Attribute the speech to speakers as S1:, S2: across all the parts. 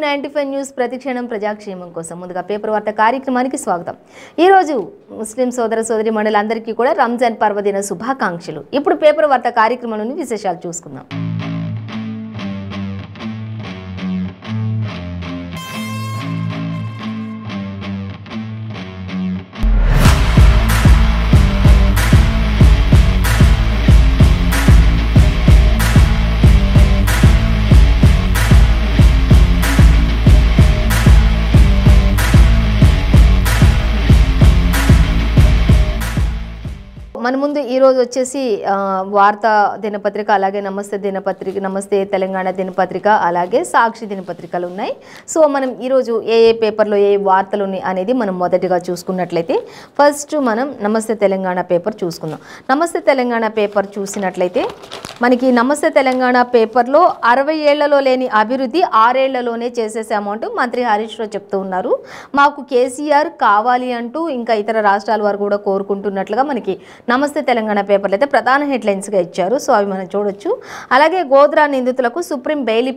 S1: 95 news ప్రతిక్షణం ప్రజాక్షేమం కోసం ముందుగా పేపర్ వార్త కార్యక్రమానికి స్వాగతం. ఈ రోజు ముస్లిం సోదర సోదరి మండలందరికీ కూడా రంజాన్ పర్వదిన శుభాకాంక్షలు. ఇప్పుడు పేపర్ వార్త కార్యక్రమంలోని విశేషాలు చూసుకుందాం. మన ముందు ఈరోజు వచ్చేసి వార్తా దినపత్రిక, అలాగే నమస్తే తెలంగాణ దినపత్రిక, అలాగే సాక్షి దినపత్రికలు ఉన్నాయి. సో మనం ఈరోజు ఏ పేపర్లో ఏ వార్తలు ఉన్నాయి అనేది మనం మొదటిగా చూసుకున్నట్లయితే ఫస్ట్ మనం నమస్తే తెలంగాణ పేపర్ చూసుకుందాం. నమస్తే తెలంగాణ పేపర్ చూసినట్లయితే మనకి నమస్తే తెలంగాణ పేపర్లో 60 ఏళ్లలో లేని అభివృద్ధి 6 ఏళ్లలోనే చేసేసాము అంటూ మంత్రి హరీష్ రావు చెప్తూ ఉన్నారు. మాకు కేసీఆర్ కావాలి అంటూ ఇంకా ఇతర రాష్ట్రాల వారు కూడా కోరుకుంటున్నట్లుగా మనకి నమస్తే తెలంగాణ పేపర్లు అయితే ప్రధాన హెడ్లైన్స్గా ఇచ్చారు. సో అవి మనం చూడొచ్చు. అలాగే గోద్రా నిందితులకు సుప్రీం బెయిల్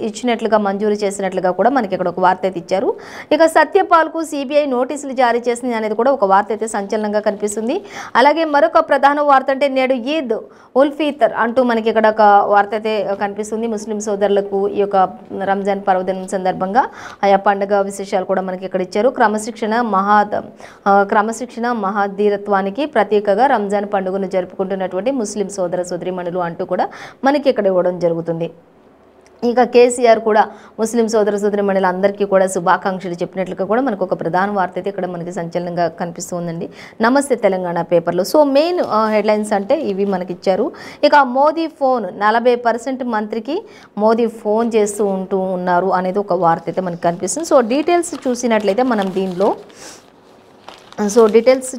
S1: ఇచ్చినట్లుగా మంజూరు చేసినట్లుగా కూడా మనకి ఇక్కడ ఒక వార్త అయితే ఇచ్చారు. ఇక సత్యపాల్కు సిబిఐ నోటీసులు జారీ చేసింది అనేది కూడా ఒక వార్త అయితే సంచలనంగా కనిపిస్తుంది. అలాగే మరొక ప్రధాన వార్త అంటే నేడు ఈద్ ఉల్ ఫితర్ అంటూ మనకి ఇక్కడ ఒక వార్త అయితే కనిపిస్తుంది. ముస్లిం సోదరులకు ఈ యొక్క రంజాన్ పర్వదినం సందర్భంగా ఆయా పండుగ విశేషాలు కూడా మనకి ఇక్కడ ఇచ్చారు. క్రమశిక్షణ మహాధీరత్వానికి ప్రత్యేకగా రంజాన్ పండుగను జరుపుకుంటున్నటువంటి ముస్లిం సోదర సోదరీమణులు అంటూ కూడా మనకి ఇక్కడ ఇవ్వడం జరుగుతుంది. ఇక కేసీఆర్ కూడా ముస్లిం సోదర సోదరీమణులు అందరికీ కూడా శుభాకాంక్షలు చెప్పినట్లుగా కూడా మనకు ఒక ప్రధాన వార్త అయితే ఇక్కడ మనకి సంచలనంగా కనిపిస్తుందండి నమస్తే తెలంగాణ పేపర్లో. సో మెయిన్ హెడ్లైన్స్ అంటే ఇవి మనకి ఇచ్చారు. ఇక మోదీ ఫోన్ 40% మంత్రికి మోదీ ఫోన్ చేస్తూ ఉన్నారు అనేది ఒక వార్త అయితే మనకి కనిపిస్తుంది. సో డీటెయిల్స్ చూసినట్లయితే మనం దీనిలో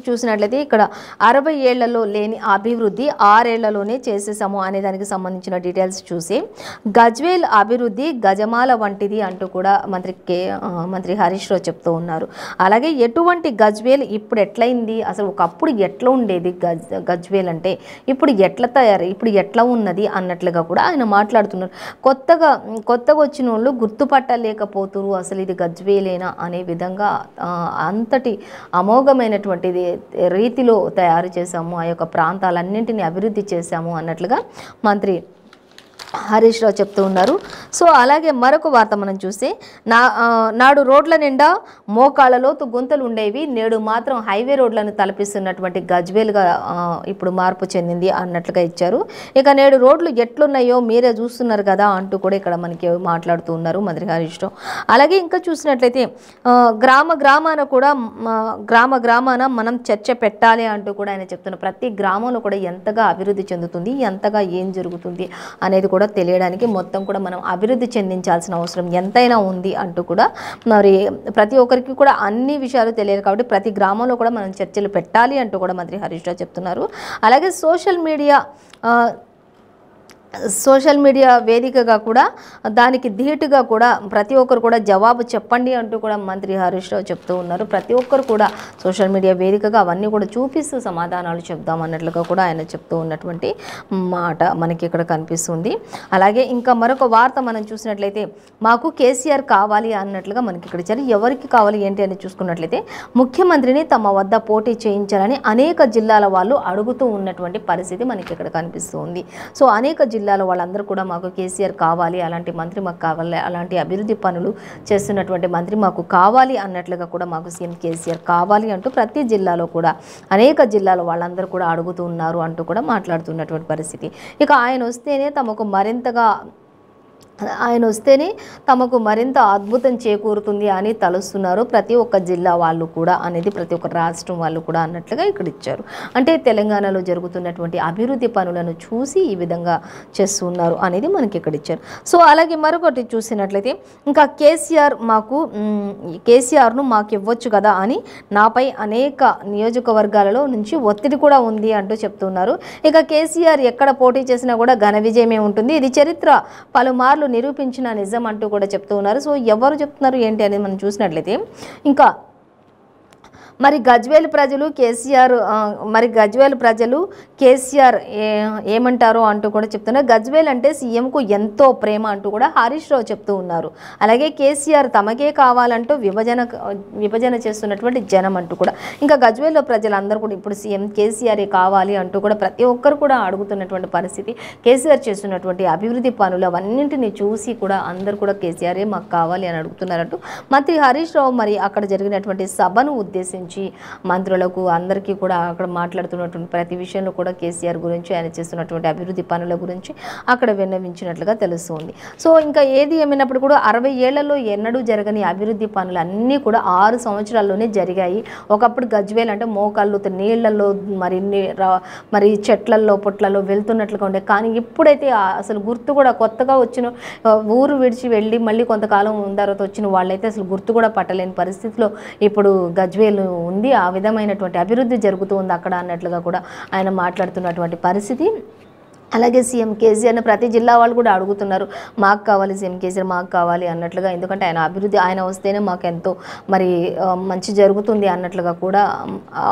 S1: చూసినట్లయితే ఇక్కడ 60 ఏళ్లలో లేని అభివృద్ధి 6 ఏళ్లలోనే చేసేసాము అనే దానికి సంబంధించిన డీటెయిల్స్ చూసి గజ్వేల్ అభివృద్ధి గజమాల వంటిది అంటూ కూడా మంత్రి హరీష్ రావు చెప్తూ ఉన్నారు. అలాగే ఎటువంటి గజ్వేల్ ఇప్పుడు ఎట్లయింది, అసలు ఒకప్పుడు ఎట్లా ఉండేది గజ్వేల్ అంటే ఇప్పుడు ఎట్లా తయారై ఇప్పుడు ఎట్లా ఉన్నది అన్నట్లుగా కూడా ఆయన మాట్లాడుతున్నారు. కొత్తగా వచ్చిన వాళ్ళు గుర్తుపట్టలేకపోతున్నారు అసలు ఇది గజ్వేలేనా అనే విధంగా అంతటి అమోఘమైనటువంటిది రీతిలో తయారు చేశాము, ఆ యొక్క ప్రాంతాలన్నింటినీ అభివృద్ధి చేశాము అన్నట్లుగా మంత్రి హరీష్ రావు చెప్తూ ఉన్నారు. సో అలాగే మరొక వార్త మనం చూస్తే నాడు రోడ్ల నిండా మోకాళ్ళలోతు గుంతలు ఉండేవి, నేడు మాత్రం హైవే రోడ్లను తలపిస్తున్నటువంటి గజ్వేల్గా ఇప్పుడు మార్పు చెందింది అన్నట్లుగా ఇచ్చారు. ఇక నేడు రోడ్లు ఎట్లున్నాయో మీరే చూస్తున్నారు కదా అంటూ కూడా ఇక్కడ మనకి మాట్లాడుతూ ఉన్నారు మంత్రి హరీష్ రావు. అలాగే ఇంకా చూసినట్లయితే గ్రామాన మనం చర్చ పెట్టాలి అంటూ కూడా ఆయన చెప్తున్నారు. ప్రతి గ్రామంలో కూడా ఎంతగా అభివృద్ధి చెందుతుంది, ఎంతగా ఏం జరుగుతుంది అనేది కూడా తెలియడానికి మొత్తం కూడా మనం అభివృద్ధి చెందించాల్సిన అవసరం ఎంతైనా ఉంది అంటూ కూడా మరి ప్రతి ఒక్కరికి కూడా అన్ని విషయాలు తెలియదు కాబట్టి ప్రతి గ్రామంలో కూడా మనం చర్చలు పెట్టాలి అంటూ కూడా మంత్రి హరీష్ రావు చెప్తున్నారు. అలాగే సోషల్ మీడియా వేదికగా కూడా దానికి ధీటుగా కూడా ప్రతి ఒక్కరు కూడా జవాబు చెప్పండి అంటూ కూడా మంత్రి హరీష్ రావు చెప్తూ ఉన్నారు. ప్రతి ఒక్కరు కూడా సోషల్ మీడియా వేదికగా అవన్నీ కూడా చూపిస్తూ సమాధానాలు చెప్దాం అన్నట్లుగా కూడా ఆయన చెప్తూ ఉన్నటువంటి మాట మనకి ఇక్కడ కనిపిస్తుంది. అలాగే ఇంకా మరొక వార్త మనం చూసినట్లయితే మాకు కేసీఆర్ కావాలి అన్నట్లుగా మనకి ఇక్కడ ఇచ్చారు. ఎవరికి కావాలి ఏంటి అని చూసుకున్నట్లయితే ముఖ్యమంత్రిని తమ వద్ద పోటీ చేయించాలని అనేక జిల్లాల వాళ్ళు అడుగుతూ ఉన్నటువంటి పరిస్థితి మనకి ఇక్కడ కనిపిస్తుంది. సో అనేక జిల్లాల వాళ్ళందరూ కూడా మాకు కేసీఆర్ కావాలి, అలాంటి మంత్రి మాకు కావాలి, అలాంటి అభివృద్ధి పనులు చేస్తున్నటువంటి మంత్రి మాకు కావాలి అన్నట్లుగా కూడా మాకు సీఎం కేసీఆర్ కావాలి అంటూ ప్రతి జిల్లాలో కూడా అనేక జిల్లాల వాళ్ళందరూ కూడా అడుగుతూ ఉన్నారు అంటూ కూడా మాట్లాడుతున్నటువంటి పరిస్థితి. ఇక ఆయన వస్తేనే తమకు మరింత అద్భుతం చేకూరుతుంది అని తలుస్తున్నారు ప్రతి ఒక్క జిల్లా వాళ్ళు కూడా అనేది ప్రతి ఒక్క రాష్ట్రం వాళ్ళు కూడా అన్నట్లుగా ఇక్కడ ఇచ్చారు. అంటే తెలంగాణలో జరుగుతున్నటువంటి అభివృద్ధి పనులను చూసి ఈ విధంగా చేస్తున్నారు అనేది మనకి ఇక్కడ ఇచ్చారు. సో అలాగే మరొకటి చూసినట్లయితే ఇంకా కేసీఆర్ను మాకు ఇవ్వచ్చు కదా అని నాపై అనేక నియోజకవర్గాలలో నుంచి ఒత్తిడి కూడా ఉంది అంటూ చెప్తున్నారు. ఇక కేసీఆర్ ఎక్కడ పోటీ చేసినా కూడా ఘన విజయమే ఉంటుంది, ఇది చరిత్ర పలుమార్లు నిరూపించిన నిజం అంటూ కూడా చెప్తూ ఉన్నారు. సో ఎవరు చెప్తున్నారు ఏంటి అనేది మనం చూసినట్లయితే ఇంకా మరి గజ్వేల్ ప్రజలు కేసీఆర్ ఏమంటారో అంటూ కూడా చెప్తున్నారు. గజ్వేల్ అంటే సీఎంకు ఎంతో ప్రేమ అంటూ కూడా హరీష్ రావు చెప్తూ ఉన్నారు. అలాగే కేసీఆర్ తమకే కావాలంటూ విభజన చేస్తున్నటువంటి జనం అంటూ కూడా, ఇంకా గజ్వేల్లో ప్రజలందరూ కూడా ఇప్పుడు సీఎం కేసీఆరే కావాలి అంటూ కూడా ప్రతి ఒక్కరు కూడా అడుగుతున్నటువంటి పరిస్థితి. కేసీఆర్ చేస్తున్నటువంటి అభివృద్ధి పనులు అవన్నింటినీ చూసి కూడా అందరూ కూడా కేసీఆరే మాకు కావాలి అని అడుగుతున్నారంటూ మంత్రి హరీష్ రావు మరి అక్కడ జరిగినటువంటి సభను ఉద్దేశించి మంత్రులకు అందరికీ కూడా అక్కడ మాట్లాడుతున్నటువంటి ప్రతి విషయంలో కూడా కేసీఆర్ గురించి, ఆయన చేస్తున్నటువంటి అభివృద్ధి పనుల గురించి అక్కడ విన్నవించినట్లుగా తెలుస్తుంది. సో ఇంకా ఏది ఏమైనప్పుడు కూడా 60 ఏళ్లలో ఎన్నడూ జరగని అభివృద్ధి పనులు అన్నీ కూడా 6 సంవత్సరాల్లోనే జరిగాయి. ఒకప్పుడు గజ్వేల్ అంటే మోకాళ్ళు నీళ్లలో మరి చెట్లల్లో పొట్లలో వెళ్తున్నట్లుగా ఉండే, కానీ ఇప్పుడైతే అసలు గుర్తు కూడా కొత్తగా వచ్చిన ఊరు విడిచి వెళ్ళి మళ్ళీ కొంతకాలం తర్వాత వచ్చిన వాళ్ళైతే అసలు గుర్తు కూడా పట్టలేని పరిస్థితిలో ఇప్పుడు గజ్వేల్ ఉంది. ఆ విధమైనటువంటి అభివృద్ధి జరుగుతూ ఉంది అక్కడ అన్నట్లుగా కూడా ఆయన మాట్లాడుతున్నటువంటి పరిస్థితి. అలాగే సీఎం కేసీఆర్ని ప్రతి జిల్లా వాళ్ళు కూడా అడుగుతున్నారు, మాకు కావాలి సీఎం కేసీఆర్, మాకు కావాలి అన్నట్లుగా. ఎందుకంటే ఆయన అభివృద్ధి, ఆయన వస్తేనే మాకు ఎంతో మరి మంచి జరుగుతుంది అన్నట్లుగా కూడా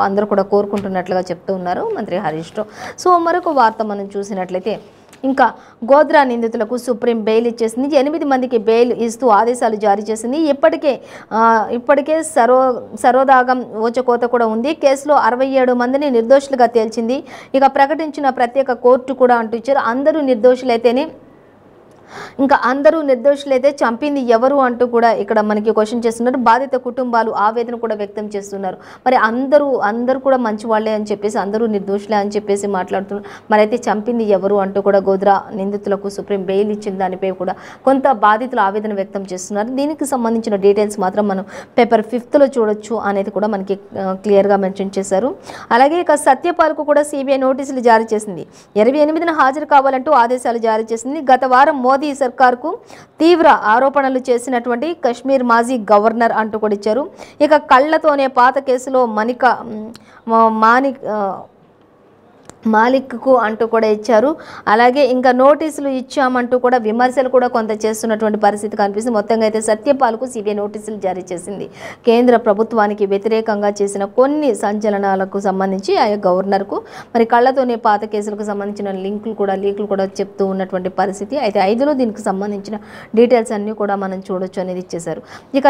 S1: అందరూ కూడా కోరుకుంటున్నట్లుగా చెప్తూ ఉన్నారు మంత్రి హరీష్ రావు. సో మరొక వార్త మనం చూసినట్లయితే, ఇంకా గోద్రా నిందితులకు సుప్రీం బెయిల్ ఇచ్చేసింది. 8 మందికి బెయిల్ ఇస్తూ ఆదేశాలు జారీ చేసింది. ఇప్పటికే సరోదాగం ఊచకోత కూడా ఉంది. కేసులో 67 మందిని నిర్దోషులుగా తేల్చింది. ఇక ప్రకటించిన ప్రత్యేక కోర్టు కూడా అంటూ ఇచ్చారు. అందరూ నిర్దోషులైతే చంపింది ఎవరు అంటూ కూడా ఇక్కడ మనకి క్వశ్చన్ చేస్తున్నారు. బాధిత కుటుంబాలు ఆవేదన కూడా వ్యక్తం చేస్తున్నారు. మరి అందరూ కూడా మంచి వాళ్ళే అని చెప్పేసి, అందరూ నిర్దోషులే అని చెప్పేసి మాట్లాడుతున్నారు. మరి అయితే చంపింది ఎవరు అంటూ కూడా గోద్రా నిందితులకు సుప్రీం బెయిల్ ఇచ్చిన దానిపై కూడా కొంత బాధితులు ఆవేదన వ్యక్తం చేస్తున్నారు. దీనికి సంబంధించిన డీటెయిల్స్ మాత్రం మనం పేపర్ 5లో చూడొచ్చు అనేది కూడా మనకి క్లియర్గా మెన్షన్ చేశారు. అలాగే ఇక సత్యపాల్కు కూడా సిబిఐ నోటీసులు జారీ చేసింది. 28న హాజరు కావాలంటూ ఆదేశాలు జారీ చేసింది. గత వారం మోదీ సర్కార్కు తీవ్ర ఆరోపణలు చేసినటువంటి కశ్మీర్ మాజీ గవర్నర్ అంటూ కూడా ఇచ్చారు. ఇక కళ్లతోనే పాత కేసులో మాలిక్కు అంటూ కూడా ఇచ్చారు. అలాగే ఇంకా నోటీసులు ఇచ్చామంటూ కూడా విమర్శలు కూడా కొంత చేస్తున్నటువంటి పరిస్థితి కనిపిస్తుంది. మొత్తంగా అయితే సత్యపాల్కు సిబిఐ నోటీసులు జారీ చేసింది. కేంద్ర ప్రభుత్వానికి వ్యతిరేకంగా చేసిన కొన్ని సంచలనాలకు సంబంధించి ఆ గవర్నర్కు మరి కళ్ళతోనే పాత కేసులకు సంబంధించిన లీకులు కూడా చెప్తూ ఉన్నటువంటి పరిస్థితి. అయితే 5లో దీనికి సంబంధించిన డీటెయిల్స్ అన్నీ కూడా మనం చూడొచ్చు అనేది ఇచ్చేశారు. ఇక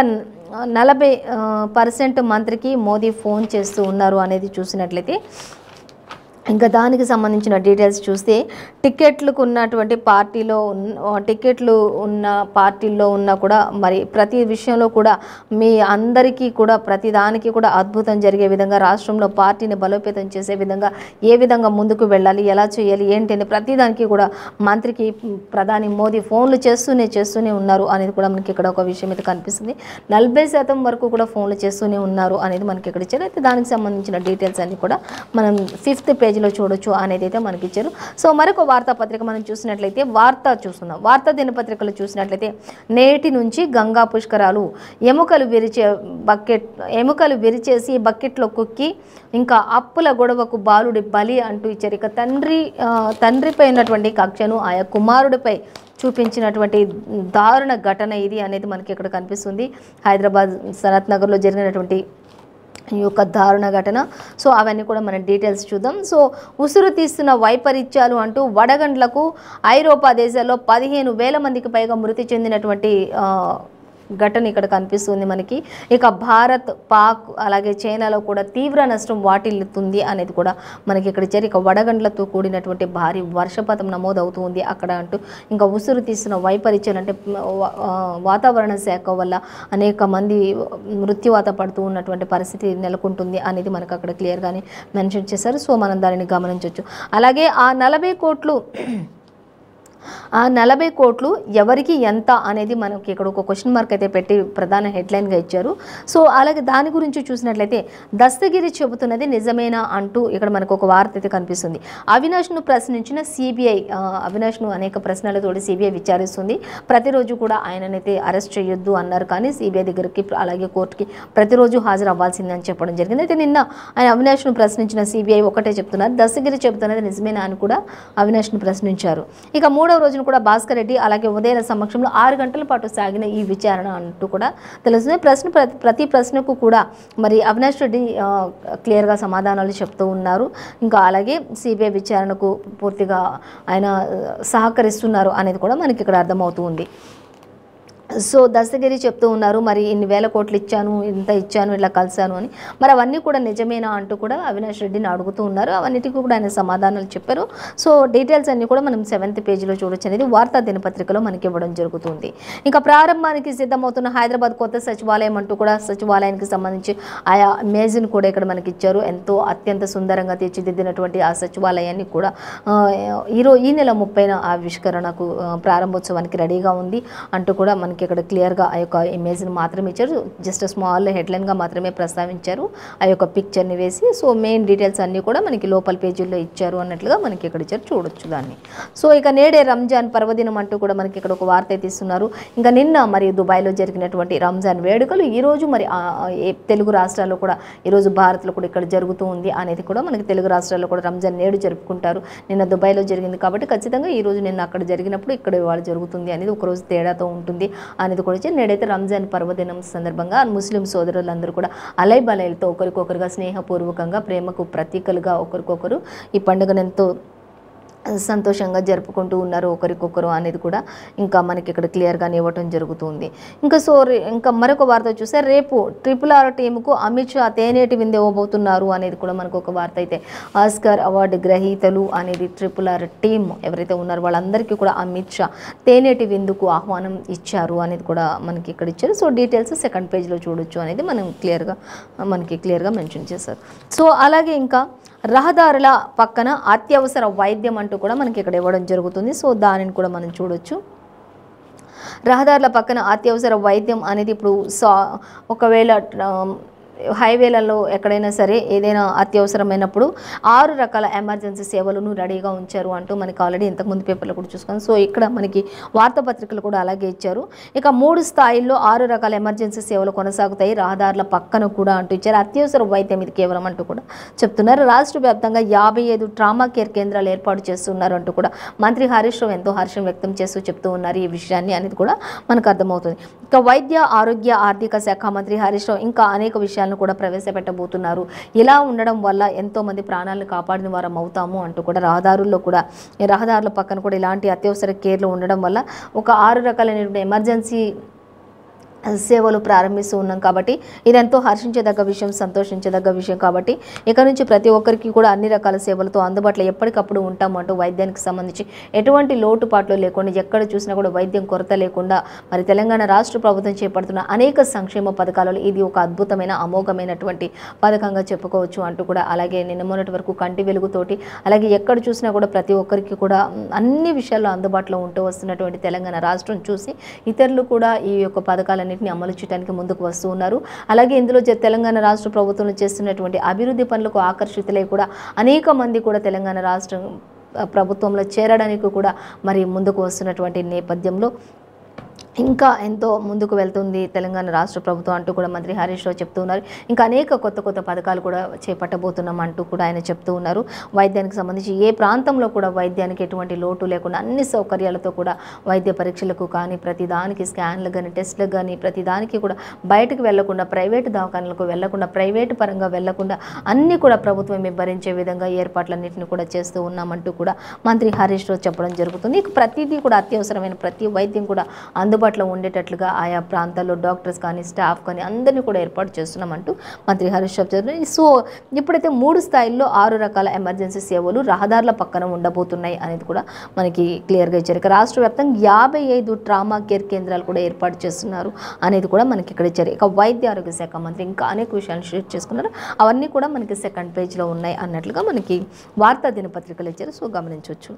S1: 40% మంత్రికి మోదీ ఫోన్ చేస్తూ ఉన్నారు అనేది చూసినట్లయితే, ఇంకా దానికి సంబంధించిన డీటెయిల్స్ చూస్తే, టికెట్లు ఉన్న పార్టీల్లో ఉన్న కూడా మరి ప్రతి విషయంలో కూడా మీ అందరికీ కూడా ప్రతి దానికి కూడా అద్భుతం జరిగే విధంగా, రాష్ట్రంలో పార్టీని బలోపేతం చేసే విధంగా ఏ విధంగా ముందుకు వెళ్ళాలి, ఎలా చేయాలి ఏంటి అని ప్రతి దానికి కూడా మంత్రికి ప్రధాని మోదీ ఫోన్లు చేస్తూనే ఉన్నారు అనేది కూడా మనకి ఇక్కడ ఒక విషయం అయితే కనిపిస్తుంది. 40% వరకు కూడా ఫోన్లు చేస్తూనే ఉన్నారు అనేది మనకి ఇక్కడ ఇచ్చారు. అయితే దానికి సంబంధించిన డీటెయిల్స్ అన్ని కూడా మనం 5th పేజీలో చూడొచ్చు అనేది అయితే మనకి ఇచ్చారు. సో మరొక వార్తాపత్రిక మనం చూసినట్లయితే వార్తా దినపత్రికలు చూసినట్లయితే, నేటి నుంచి గంగా పుష్కరాలు, ఎముకలు విరిచేసి బకెట్లో కుక్కి, ఇంకా అప్పుల గొడవకు బాలుడి బలి అంటూ ఇచ్చారు. ఇక తండ్రిపై ఉన్నటువంటి కక్షను ఆయా కుమారుడిపై చూపించినటువంటి దారుణ ఘటన ఇది అనేది మనకి ఇక్కడ కనిపిస్తుంది. హైదరాబాద్ సనత్ నగర్లో జరిగినటువంటి ఈ యొక్క దారుణ ఘటన. సో అవన్నీ కూడా మనం డీటెయిల్స్ చూద్దాం. సో ఉసురు తీస్తున్న వైపరీత్యాలు అంటూ వడగండ్లకు ఐరోపా దేశాల్లో 15,000 మందికి పైగా మృతి చెందినటువంటి ఘటన ఇక్కడ కనిపిస్తుంది మనకి. ఇక భారత్, పాక్ అలాగే చైనాలో కూడా తీవ్ర నష్టం వాటిల్లుతుంది అనేది కూడా మనకి ఇక్కడ ఇచ్చారు. ఇక వడగండ్లతో కూడినటువంటి భారీ వర్షపాతం నమోదవుతుంది అక్కడ అంటూ, ఇంకా ఉసురు తీస్తున్న వైపరీత్యాలు అంటే వాతావరణ శాఖ వల్ల అనేక మంది మృత్యువాత పడుతూ ఉన్నటువంటి పరిస్థితి నెలకొంటుంది అనేది మనకు అక్కడ క్లియర్గానే మెన్షన్ చేశారు. సో మనం దానిని గమనించవచ్చు. అలాగే ఆ 40 కోట్లు ఎవరికి ఎంత అనేది మనకి ఇక్కడ ఒక క్వశ్చన్ మార్క్ అయితే పెట్టి ప్రధాన హెడ్లైన్గా ఇచ్చారు. సో అలాగే దాని గురించి చూసినట్లయితే, దస్తగిరి చెబుతున్నది నిజమేనా అంటూ ఇక్కడ మనకు ఒక వార్త అయితే కనిపిస్తుంది. అవినాష్ను ప్రశ్నించిన సిబిఐ, అవినాష్ను అనేక ప్రశ్నలతోటి సిబిఐ విచారిస్తుంది. ప్రతిరోజు కూడా ఆయననైతే అరెస్ట్ చేయొద్దు అన్నారు, కానీ సిబిఐ దగ్గరికి అలాగే కోర్టుకి ప్రతిరోజు హాజరు అవ్వాల్సిందని చెప్పడం జరిగింది. అయితే నిన్న ఆయన అవినాష్ను ప్రశ్నించిన సిబిఐ ఒకటే చెప్తున్నారు, దస్తగిరి చెబుతున్నది నిజమేనా అని కూడా అవినాష్ను ప్రశ్నించారు. ఇక 3వ 13వ రోజున కూడా భాస్కర్ రెడ్డి అలాగే ఉదయల సమక్షంలో 6 గంటల పాటు సాగిన ఈ విచారణ అంటూ కూడా తెలుస్తుంది. ప్రతి ప్రశ్నకు కూడా మరి అవినాష్ రెడ్డి క్లియర్గా సమాధానాలు చెప్తూ ఉన్నారు. ఇంకా అలాగే సిబిఐ విచారణకు పూర్తిగా ఆయన సహకరిస్తున్నారు అనేది కూడా మనకి ఇక్కడ అర్థమవుతూ ఉంది. సో దస్తగిరి చెప్తూ ఉన్నారు, మరి ఇన్ని వేల కోట్లు ఇచ్చాను, ఇంత ఇచ్చాను, ఇలా కలిశాను అని. మరి అవన్నీ కూడా నిజమేనా అంటూ కూడా అవినాష్ రెడ్డిని అడుగుతూ ఉన్నారు. అవన్నిటికీ కూడా ఆయన సమాధానాలు చెప్పారు. సో డీటెయిల్స్ అన్నీ కూడా మనం 7th పేజీలో చూడొచ్చు అనేది వార్తా దినపత్రికలో మనకి ఇవ్వడం జరుగుతుంది. ఇంకా ప్రారంభానికి సిద్ధమవుతున్న హైదరాబాద్ కొత్త సచివాలయం అంటూ కూడా సచివాలయానికి సంబంధించి ఆయా ఇమేజ్ని కూడా ఇక్కడ మనకి ఇచ్చారు. ఎంతో అత్యంత సుందరంగా తీర్చిదిద్దినటువంటి ఆ సచివాలయాన్ని కూడా ఈ నెల 30న ఆవిష్కరణకు ప్రారంభోత్సవానికి రెడీగా ఉంది అంటూ కూడా మనకి ఇక్కడ క్లియర్గా ఆ యొక్క ఇమేజ్ని మాత్రమే ఇచ్చారు. జస్ట్ స్మాల్ హెడ్లైన్గా మాత్రమే ప్రస్తావించారు ఆ యొక్క పిక్చర్ని వేసి. సో మెయిన్ డీటెయిల్స్ అన్నీ కూడా మనకి లోపల పేజీల్లో ఇచ్చారు అన్నట్లుగా మనకి ఇక్కడ ఇచ్చారు, చూడొచ్చు దాన్ని. సో ఇక నేడే రంజాన్ పర్వదినం అంటూ కూడా మనకి ఇక్కడ ఒక వార్త అయితే ఇస్తున్నారు. ఇంకా నిన్న మరి దుబాయ్లో జరిగినటువంటి రంజాన్ వేడుకలు ఈరోజు మరి తెలుగు రాష్ట్రాల్లో కూడా ఈరోజు భారత్లో కూడా ఇక్కడ జరుగుతూ ఉంది అనేది కూడా మనకి తెలుగు రాష్ట్రాల్లో కూడా రంజాన్ నేడు జరుపుకుంటారు. నిన్న దుబాయ్లో జరిగింది కాబట్టి ఖచ్చితంగా ఈరోజు నిన్న అక్కడ జరిగినప్పుడు ఇక్కడ ఇవాళ జరుగుతుంది అనేది ఒకరోజు తేడాతో ఉంటుంది అనేది కూడా. నేడైతే రంజాన్ పర్వదినం సందర్భంగా ముస్లిం సోదరులందరూ కూడా అలైబలైలతో ఒకరికొకరుగా స్నేహపూర్వకంగా ప్రేమకు ప్రతీకలుగా ఒకరికొకరు ఈ పండుగను ఎంతో సంతోషంగా జరుపుకుంటూ ఉన్నారు ఒకరికొకరు అనేది కూడా ఇంకా మనకి ఇక్కడ క్లియర్గానే ఇవ్వటం జరుగుతుంది. ఇంకా మరొక వార్త చూస్తే రేపు RRR టీముకు అమిత్ షా తేనేటి విందు ఇవ్వబోతున్నారు అనేది కూడా మనకు ఒక వార్త అయితే. ఆస్కార్ అవార్డు గ్రహీతలు అనేది RRR టీం ఎవరైతే ఉన్నారో వాళ్ళందరికీ కూడా అమిత్ షా తేనేటి విందుకు ఆహ్వానం ఇచ్చారు అనేది కూడా మనకి ఇక్కడ ఇచ్చారు. సో డీటెయిల్స్ 2nd పేజ్లో చూడొచ్చు అనేది మనకి క్లియర్గా మెన్షన్ చేశారు. సో అలాగే ఇంకా రహదారుల పక్కన అత్యవసర వైద్యం అంటూ కూడా మనకి ఇక్కడ ఇవ్వడం జరుగుతుంది. సో దానిని కూడా మనం చూడొచ్చు. రహదారుల పక్కన అత్యవసర వైద్యం అనేది ఇప్పుడు ఒకవేళ హైవేలలో ఎక్కడైనా సరే ఏదైనా అత్యవసరమైనప్పుడు 6 రకాల ఎమర్జెన్సీ సేవలను రెడీగా ఉంచారు అంటూ మనకి ఆల్రెడీ ఇంతకుముందు పేపర్లో కూడా చూసుకున్నాం. సో ఇక్కడ మనకి వార్తాపత్రికలు కూడా అలాగే ఇచ్చారు. ఇక 3 స్థాయిల్లో 6 రకాల ఎమర్జెన్సీ సేవలు కొనసాగుతాయి రహదారుల పక్కన కూడా అంటూ ఇచ్చారు. అత్యవసర వైద్యం ఇది కేవలం అంటూ కూడా చెప్తున్నారు. రాష్ట్ర వ్యాప్తంగా 55 ట్రామా కేర్ కేంద్రాలు ఏర్పాటు చేస్తున్నారు అంటూ కూడా మంత్రి హరీష్ రావు ఎంతో హర్షం వ్యక్తం చేస్తూ చెప్తూ ఉన్నారు ఈ విషయాన్ని అనేది కూడా మనకు అర్థమవుతుంది. ఇక వైద్య ఆరోగ్య ఆర్థిక శాఖ మంత్రి హరీష్ రావు ఇంకా అనేక విషయాలను కూడా ప్రవేశపెట్టబోతున్నారు. ఇలా ఉండడం వల్ల ఎంతో మంది ప్రాణాలను కాపాడిన వారం అవుతాము అంటూ కూడా రహదారుల పక్కన కూడా ఇలాంటి అత్యవసర కేర్లు ఉండడం వల్ల ఒక 6 రకాలైన ఎమర్జెన్సీ సేవలు ప్రారంభిస్తూ ఉన్నాం కాబట్టి ఇదెంతో హర్షించదగ్గ విషయం, సంతోషించదగ్గ విషయం. కాబట్టి ఇక నుంచి ప్రతి ఒక్కరికి కూడా అన్ని రకాల సేవలతో అందుబాటులో ఎప్పటికప్పుడు ఉంటాము అంటూ వైద్యానికి సంబంధించి ఎటువంటి లోటుపాట్లు లేకుండా ఎక్కడ చూసినా కూడా వైద్యం కొరత లేకుండా మరి తెలంగాణ రాష్ట్ర ప్రభుత్వం చేపడుతున్న అనేక సంక్షేమ పథకాలలో ఇది ఒక అద్భుతమైన అమోఘమైనటువంటి పథకంగా చెప్పుకోవచ్చు అంటూ కూడా. అలాగే నిన్న మొన్నటి వరకు కంటి వెలుగుతోటి అలాగే ఎక్కడ చూసినా కూడా ప్రతి ఒక్కరికి కూడా అన్ని విషయాల్లో అందుబాటులో ఉంటూ వస్తున్నటువంటి తెలంగాణ రాష్ట్రం చూసి ఇతరులు కూడా ఈ యొక్క పథకాలన్నీ అమలు చేయడానికి ముందుకు వస్తూ ఉన్నారు. అలాగే ఇందులో తెలంగాణ రాష్ట్ర ప్రభుత్వంలో చేస్తున్నటువంటి అభివృద్ధి పనులకు ఆకర్షితులై కూడా అనేక మంది కూడా తెలంగాణ రాష్ట్ర ప్రభుత్వంలో చేరడానికి కూడా మరి ముందుకు వస్తున్నటువంటి నేపథ్యంలో ఇంకా ఎంతో ముందుకు వెళ్తుంది తెలంగాణ రాష్ట్ర ప్రభుత్వం అంటూ కూడా మంత్రి హరీష్ రావు చెప్తూ ఉన్నారు. ఇంకా అనేక కొత్త పథకాలు కూడా చేపట్టబోతున్నాం అంటూ కూడా ఆయన చెప్తూ ఉన్నారు. వైద్యానికి సంబంధించి ఏ ప్రాంతంలో కూడా వైద్యానికి ఎటువంటి లోటు లేకుండా అన్ని సౌకర్యాలతో కూడా వైద్య పరీక్షలకు కానీ ప్రతిదానికి స్కాన్లకు కానీ టెస్ట్లకు కానీ ప్రతిదానికి కూడా బయటకు వెళ్లకుండా ప్రైవేటు దవాఖానలకు వెళ్లకుండా ప్రైవేటు పరంగా వెళ్లకుండా అన్నీ కూడా ప్రభుత్వమే భరించే విధంగా ఏర్పాట్లన్నింటినీ కూడా చేస్తూ ఉన్నామంటూ కూడా మంత్రి హరీష్ రావు చెప్పడం జరుగుతుంది. ప్రతిదీ కూడా అత్యవసరమైన ప్రతి వైద్యం కూడా అందుబాటులో ఉండేటట్లుగా ఆయా ప్రాంతాల్లో డాక్టర్స్ కానీ స్టాఫ్ కానీ అందరినీ కూడా ఏర్పాటు చేస్తున్నామంటూ మంత్రి హరీష్ రావు చెప్పారు. సో ఇప్పుడైతే 3 స్థాయిల్లో 6 రకాల ఎమర్జెన్సీ సేవలు రహదారుల పక్కన ఉండబోతున్నాయి అనేది కూడా మనకి క్లియర్గా ఇచ్చారు. ఇక రాష్ట్ర వ్యాప్తంగా 55 ట్రామా కేర్ కేంద్రాలు కూడా ఏర్పాటు చేస్తున్నారు అనేది కూడా మనకి ఇక్కడ ఇచ్చారు. ఇక వైద్య ఆరోగ్య శాఖ మంత్రి ఇంకా అనేక విషయాలు షేర్ చేసుకున్నారు. అవన్నీ కూడా మనకి 2nd పేజ్లో ఉన్నాయి అన్నట్లుగా మనకి వార్తా దినపత్రికలు ఇచ్చారు. సో గమనించవచ్చు.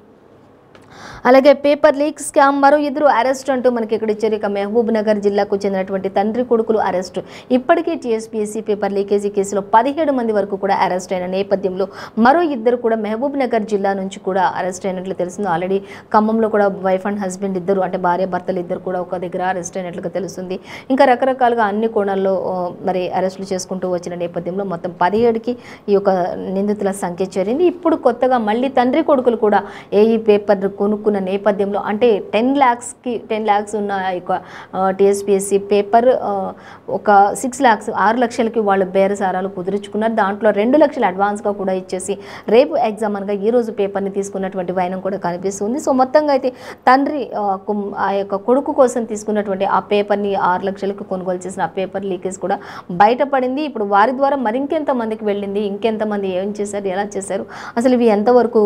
S1: అలాగే పేపర్ లీక్ స్కామ్ మరో 2 అరెస్ట్ అంటూ మనకి ఇక్కడ ఇచ్చారు. ఇక మహబూబ్ నగర్ జిల్లాకు చెందినటువంటి తండ్రి కొడుకులు అరెస్టు. ఇప్పటికే టీఎస్పీఎస్సీ పేపర్ లీకేజీ కేసులో 17 మంది వరకు కూడా అరెస్ట్ అయిన నేపథ్యంలో మరో 2 కూడా మహబూబ్ నగర్ జిల్లా నుంచి కూడా అరెస్ట్ అయినట్లు తెలుస్తుంది. ఆల్రెడీ ఖమ్మంలో కూడా వైఫ్ అండ్ హస్బెండ్ ఇద్దరు అంటే భార్య భర్తలు ఇద్దరు కూడా ఒక దగ్గర అరెస్ట్ అయినట్లుగా తెలుస్తుంది. ఇంకా రకరకాలుగా అన్ని కోణాల్లో మరి అరెస్టులు చేసుకుంటూ వచ్చిన నేపథ్యంలో మొత్తం 17కి ఈ యొక్క నిందితుల సంఖ్య చేరింది. ఇప్పుడు కొత్తగా మళ్ళీ తండ్రి కొడుకులు కూడా ఈ పేపర్కు కొనుక్కున్న నేపథ్యంలో అంటే 10 lakhs ఉన్న టీఎస్పీఎస్సీ పేపర్ ఒక 6 lakhs 6 లక్షలకి వాళ్ళు బేరసారాలు కుదుర్చుకున్నారు. దాంట్లో 2 లక్షలు అడ్వాన్స్గా కూడా ఇచ్చేసి రేపు ఎగ్జామ్ అనగా ఈరోజు పేపర్ని తీసుకున్నటువంటి వైనం కూడా కనిపిస్తుంది. సో మొత్తంగా అయితే తండ్రి ఆ యొక్క కొడుకు కోసం తీసుకున్నటువంటి ఆ పేపర్ని 6 లక్షలకు కొనుగోలు చేసిన ఆ పేపర్ లీకేజ్ కూడా బయటపడింది. ఇప్పుడు వారి ద్వారా మరింకెంతమందికి వెళ్ళింది, ఇంకెంతమంది ఏం చేశారు, ఎలా చేశారు, అసలు ఇవి ఎంతవరకు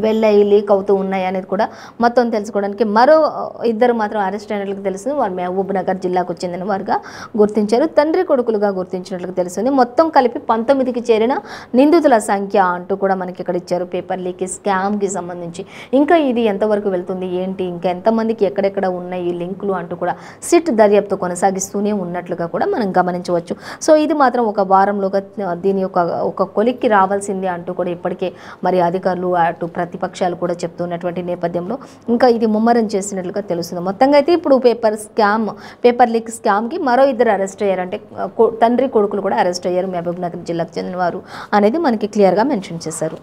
S1: వెళ్ళాయి, లీక్ అవుతూ ఉన్నాయి అనేది కూడా మొత్తం తెలుసుకోవడానికి మరో 2 మాత్రం అరెస్ట్ అయినట్లుగా తెలుస్తుంది. వారు మహబూబ్ నగర్ జిల్లాకు చెందిన వారుగా గుర్తించారు, తండ్రి కొడుకులుగా గుర్తించినట్లుగా తెలుస్తుంది. మొత్తం కలిపి 19కి చేరిన నిందితుల సంఖ్య అంటూ కూడా మనకి ఇక్కడ ఇచ్చారు పేపర్ లీకేజ్ స్కామ్కి సంబంధించి. ఇంకా ఇది ఎంతవరకు వెళ్తుంది ఏంటి, ఇంకా ఎంతమందికి ఎక్కడెక్కడ ఉన్నాయి ఈ లింకులు అంటూ కూడా సిట్ దర్యాప్తు కొనసాగిస్తూనే ఉన్నట్లుగా కూడా మనం గమనించవచ్చు. సో ఇది మాత్రం ఒక వారంలోగా దీని ఒక కొలిక్కి రావాల్సిందే అంటూ కూడా ఇప్పటికే మరి అధికారులు అటు ప్రతిపక్షాలు కూడా చెప్తున్నటువంటి నేపథ్యంలో ఇంకా ఇది ముమ్మరం చేసినట్లుగా తెలుస్తుంది. మొత్తంగా అయితే ఇప్పుడు పేపర్ లీక్ స్కామ్కి మరో 2 అరెస్ట్ అయ్యారు, అంటే తండ్రి కొడుకులు కూడా అరెస్ట్ అయ్యారు, మహబూబ్ నగర్ జిల్లాకు చెందినవారు అనేది మనకి క్లియర్గా మెన్షన్ చేశారు.